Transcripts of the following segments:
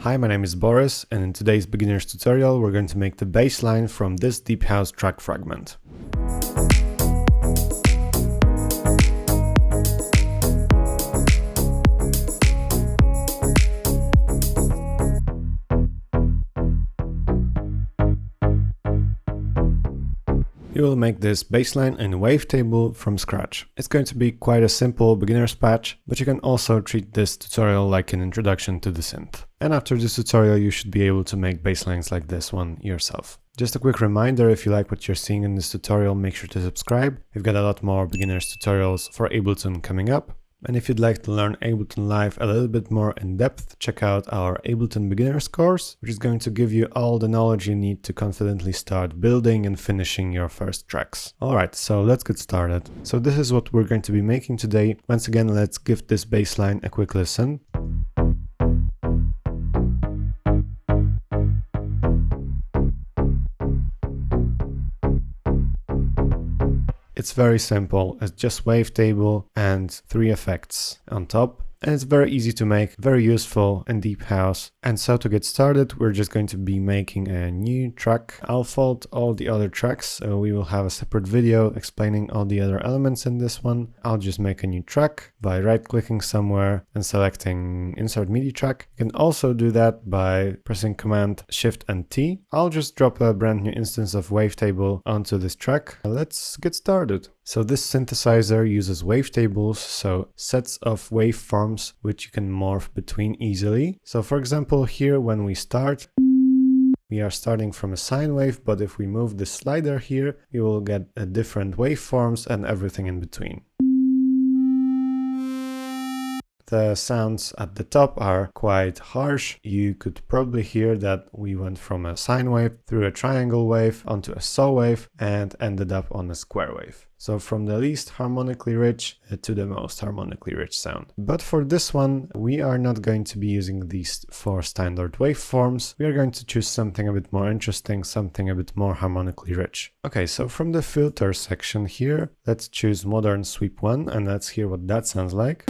Hi, my name is Boris, and in today's beginner's tutorial we're going to make the bass line from this deep house track fragment. You will make this bassline in Wavetable from scratch. It's going to be quite a simple beginner's patch, but you can also treat this tutorial like an introduction to the synth. And after this tutorial you should be able to make basslines like this one yourself. Just a quick reminder, if you like what you're seeing in this tutorial, make sure to subscribe. We've got a lot more beginner's tutorials for Ableton coming up. And if you'd like to learn Ableton Live a little bit more in depth, check out our Ableton Beginners course, which is going to give you all the knowledge you need to confidently start building and finishing your first tracks. Alright, so let's get started. So this is what we're going to be making today. Once again, let's give this bass line a quick listen. It's very simple, it's just Wavetable and 3 effects on top. And it's very easy to make, very useful in deep house. And so to get started, we're just going to be making a new track. I'll fold all the other tracks, so we will have a separate video explaining all the other elements in this one. I'll just make a new track by right-clicking somewhere and selecting Insert MIDI track. You can also do that by pressing Command Shift and T. I'll just drop a brand new instance of Wavetable onto this track. Let's get started. So this synthesizer uses wavetables, so sets of waveforms which you can morph between easily. So for example, here when we start, we are starting from a sine wave, but if we move the slider here, you will get different waveforms and everything in between. The sounds at the top are quite harsh. You could probably hear that we went from a sine wave through a triangle wave onto a saw wave and ended up on a square wave. So from the least harmonically rich to the most harmonically rich sound. But for this one, we are not going to be using these 4 standard waveforms. We are going to choose something a bit more interesting, something a bit more harmonically rich. Okay, so from the filter section here, let's choose Modern Sweep 1 and let's hear what that sounds like.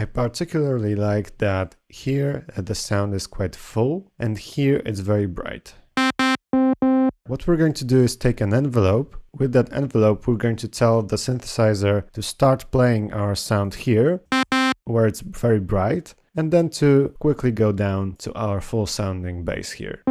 I particularly like that here the sound is quite full and here it's very bright. What we're going to do is take an envelope. With that envelope, we're going to tell the synthesizer to start playing our sound here, where it's very bright, and then to quickly go down to our full sounding bass here.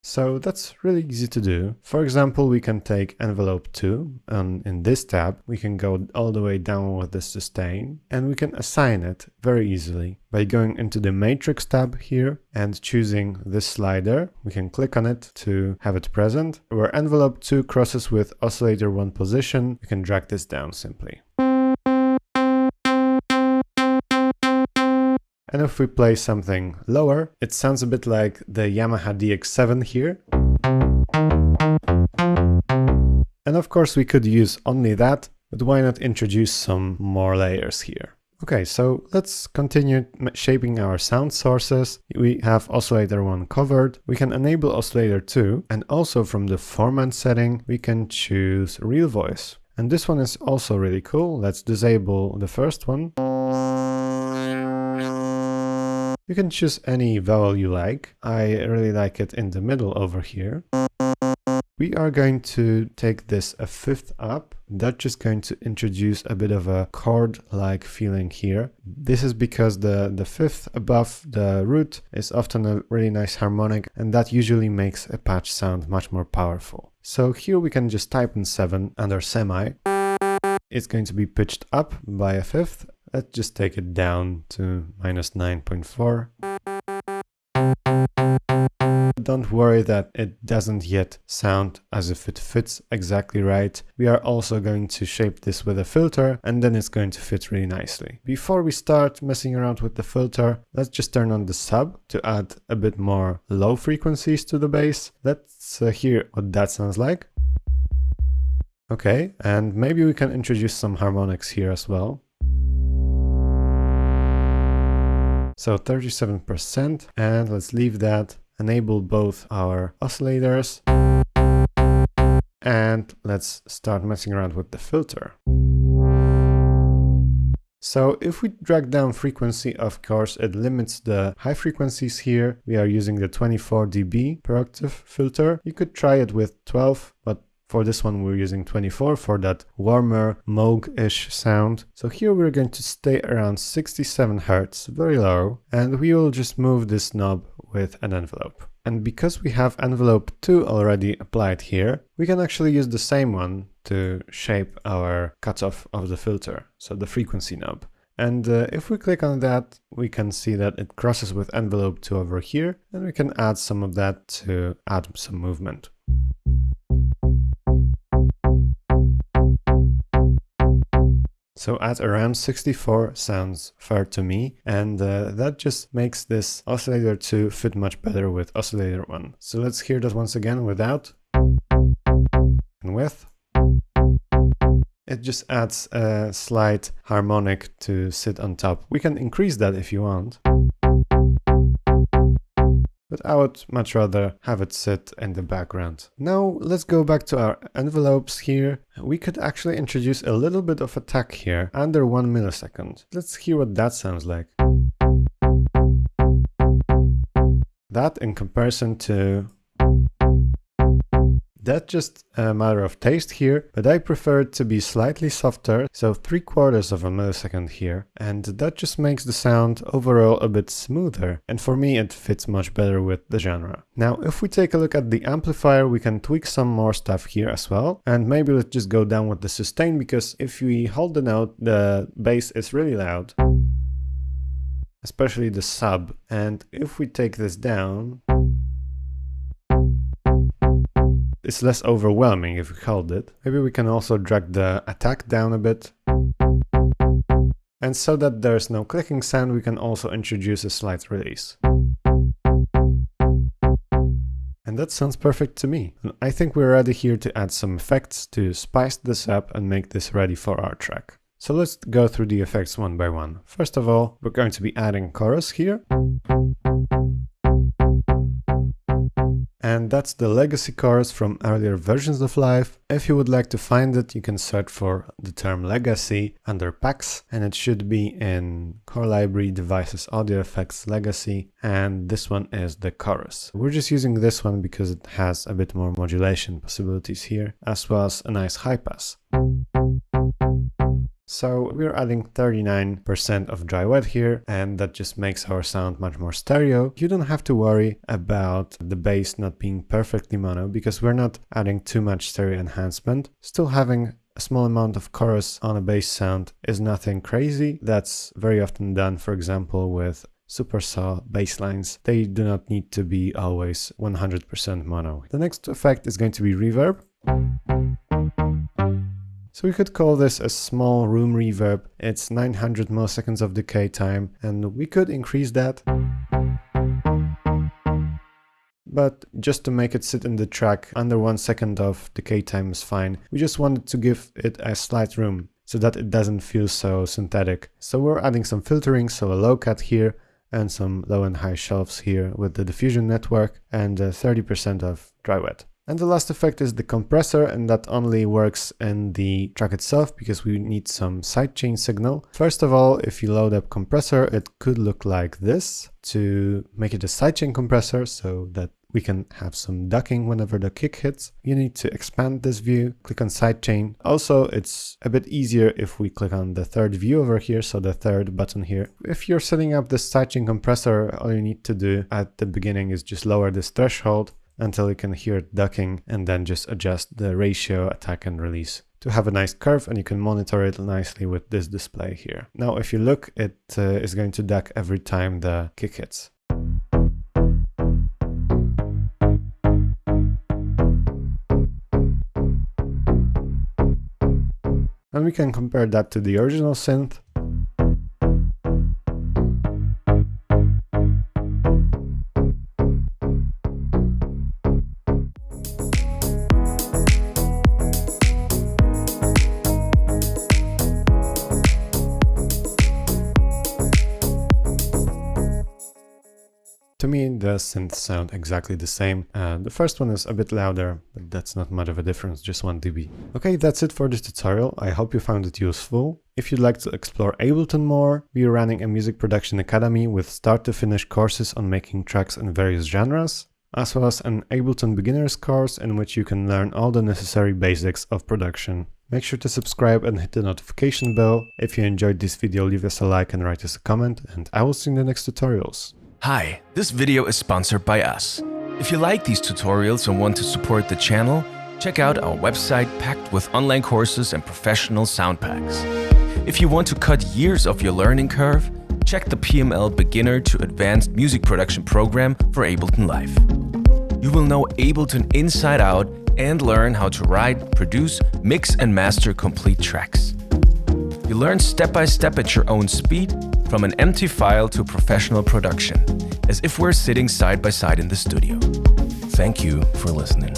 So that's really easy to do. For example, we can take envelope 2 and in this tab we can go all the way down with the sustain and we can assign it very easily by going into the matrix tab here and choosing this slider. We can click on it to have it present. Where envelope 2 crosses with oscillator 1 position, we can drag this down simply. And if we play something lower, it sounds a bit like the Yamaha DX7 here. And of course we could use only that, but why not introduce some more layers here? Okay, so let's continue shaping our sound sources. We have oscillator 1 covered. We can enable oscillator 2, and also from the format setting, we can choose real voice. And this one is also really cool. Let's disable the first one. You can choose any vowel you like. I really like it in the middle over here. We are going to take this a fifth up. That's just going to introduce a bit of a chord-like feeling here. This is because the fifth above the root is often a really nice harmonic, and that usually makes a patch sound much more powerful. So here we can just type in 7 under semi. It's going to be pitched up by a fifth. Let's just take it down to -9.4. Don't worry that it doesn't yet sound as if it fits exactly right. We are also going to shape this with a filter and then it's going to fit really nicely. Before we start messing around with the filter, let's just turn on the sub to add a bit more low frequencies to the bass. Let's hear what that sounds like. Okay, and maybe we can introduce some harmonics here as well. So 37%, and let's leave that. Enable both our oscillators. And let's start messing around with the filter. So if we drag down frequency, of course, it limits the high frequencies here. We are using the 24 dB per octave filter. You could try it with 12, but for this one, we're using 24 for that warmer, Moog-ish sound. So here we're going to stay around 67 Hz, very low, and we will just move this knob with an envelope. And because we have envelope 2 already applied here, we can actually use the same one to shape our cutoff of the filter, so the frequency knob. And if we click on that, we can see that it crosses with envelope 2 over here, and we can add some of that to add some movement. So at around 64 sounds fair to me, and that just makes this oscillator 2 fit much better with oscillator 1. So let's hear that once again without and with. It just adds a slight harmonic to sit on top. We can increase that if you want, but I would much rather have it sit in the background. Now let's go back to our envelopes here. We could actually introduce a little bit of attack here, under 1 millisecond. Let's hear what that sounds like. That in comparison to... That's just a matter of taste here, but I prefer it to be slightly softer, so 3/4 of a millisecond here, and that just makes the sound overall a bit smoother, and for me it fits much better with the genre. Now if we take a look at the amplifier, we can tweak some more stuff here as well, and maybe let's just go down with the sustain, because if we hold the note, the bass is really loud, especially the sub, and if we take this down, it's less overwhelming if we hold it. Maybe we can also drag the attack down a bit. And so that there's no clicking sound, we can also introduce a slight release. And that sounds perfect to me. And I think we're ready here to add some effects to spice this up and make this ready for our track. So let's go through the effects one by one. First of all, we're going to be adding chorus here. And that's the legacy chorus from earlier versions of Live. If you would like to find it, you can search for the term legacy under packs, and it should be in Core Library, Devices, Audio Effects, Legacy, and this one is the chorus. We're just using this one because it has a bit more modulation possibilities here, as well as a nice high pass. So we're adding 39% of dry wet here, and that just makes our sound much more stereo. You don't have to worry about the bass not being perfectly mono, because we're not adding too much stereo enhancement. Still having a small amount of chorus on a bass sound is nothing crazy. That's very often done, for example, with super saw basslines. They do not need to be always 100% mono. The next effect is going to be reverb. So we could call this a small room reverb. It's 900 milliseconds of decay time, and we could increase that. But just to make it sit in the track, under 1 second of decay time is fine. We just wanted to give it a slight room so that it doesn't feel so synthetic. So we're adding some filtering, so a low cut here and some low and high shelves here with the diffusion network, and 30% of dry wet. And the last effect is the compressor, and that only works in the track itself because we need some sidechain signal. First of all, if you load up compressor, it could look like this. To make it a sidechain compressor so that we can have some ducking whenever the kick hits, you need to expand this view, click on sidechain. Also, it's a bit easier if we click on the third view over here, so the third button here. If you're setting up this sidechain compressor, all you need to do at the beginning is just lower this threshold until you can hear it ducking, and then just adjust the ratio, attack and release to have a nice curve, and you can monitor it nicely with this display here. Now if you look, it is going to duck every time the kick hits. And we can compare that to the original synth. To me, the synths sound exactly the same. The first one is a bit louder, but that's not much of a difference, just 1 dB. Okay, that's it for this tutorial. I hope you found it useful. If you'd like to explore Ableton more, we are running a music production academy with start-to-finish courses on making tracks in various genres, as well as an Ableton beginners course in which you can learn all the necessary basics of production. Make sure to subscribe and hit the notification bell. If you enjoyed this video, leave us a like and write us a comment, and I will see you in the next tutorials. Hi, this video is sponsored by us. If you like these tutorials and want to support the channel, check out our website packed with online courses and professional sound packs. If you want to cut years of your learning curve, check the PML Beginner to Advanced Music Production program for Ableton Live. You will know Ableton inside out and learn how to write, produce, mix and master complete tracks. You learn step by step at your own speed, from an empty file to professional production, as if we're sitting side by side in the studio. Thank you for listening.